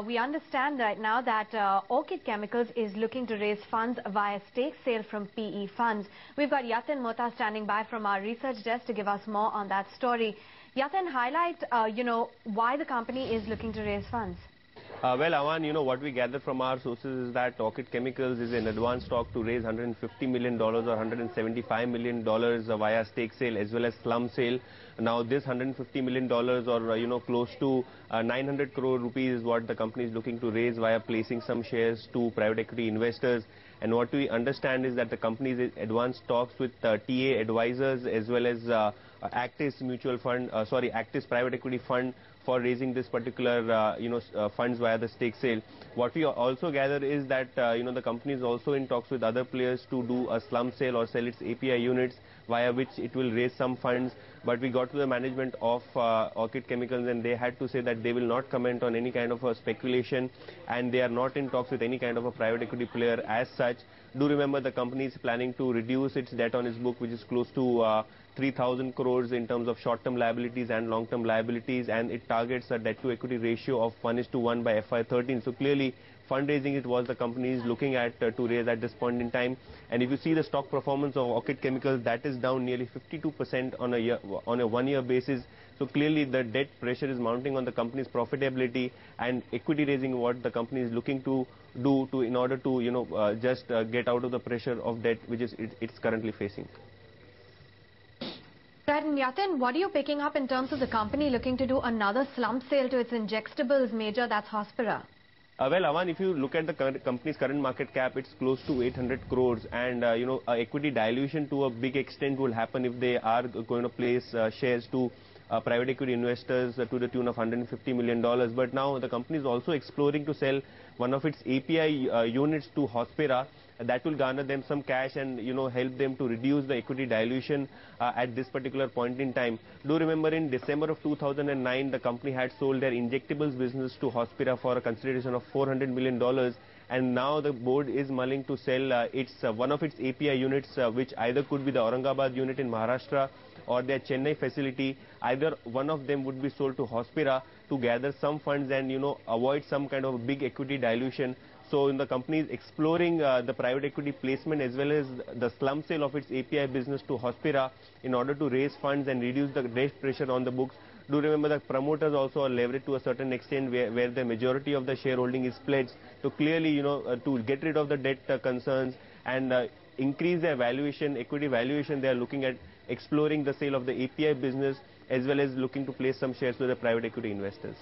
We understand right now that Orchid Chemicals is looking to raise funds via stake sale from PE funds. We've got Yatin Mota standing by from our research desk to give us more on that story. Yatin, highlight, why the company is looking to raise funds. Well, Aman, what we gather from our sources is that Orchid Chemicals is in advanced talk to raise $150 million or $175 million via stake sale as well as slum sale. Now, this $150 million or, close to 900 crore rupees is what the company is looking to raise via placing some shares to private equity investors. And what we understand is that the company is in advanced talks with TA advisors as well as Actis Mutual Fund, Actis Private Equity Fund for raising this particular, funds via the stake sale. What we also gather is that, the company is also in talks with other players to do a slum sale or sell its API units via which it will raise some funds. But we got to the management of Orchid Chemicals and they had to say that they will not comment on any kind of a speculation and they are not in talks with any kind of a private equity player as such. Do remember the company is planning to reduce its debt on its book, which is close to 3,000 crores in terms of short-term liabilities and long-term liabilities, and it targets a debt-to-equity ratio of 1:1 by FY13. So clearly, fundraising it was the company is looking at to raise at this point in time. And if you see the stock performance of Orchid Chemicals, that is down nearly 52% on a one-year basis. So clearly, the debt pressure is mounting on the company's profitability, and equity raising what the company is looking to do in order to just get out of the pressure of debt which is it's currently facing. Right, and Yatin, what are you picking up in terms of the company looking to do another slump sale to its injectables major, that's Hospira? Well, Aman, if you look at the company's current market cap, it's close to 800 crores, and equity dilution to a big extent will happen if they are going to place shares to private equity investors to the tune of $150 million. But now the company is also exploring to sell one of its API units to Hospira. That will garner them some cash and help them to reduce the equity dilution at this particular point in time. Do remember in December of 2009 the company had sold their injectables business to Hospira for a consideration of $400 million, and now the board is mulling to sell one of its API units, which either could be the Aurangabad unit in Maharashtra or their Chennai facility. Either one of them would be sold to Hospira to gather some funds and avoid some kind of big equity dilution. So the company is exploring the private equity placement as well as the slum sale of its API business to Hospira in order to raise funds and reduce the debt pressure on the books. Do remember that promoters also are leveraged to a certain extent where the majority of the shareholding is pledged. So clearly, to get rid of the debt concerns and increase their valuation, equity valuation, they are looking at exploring the sale of the API business as well as looking to place some shares to the private equity investors.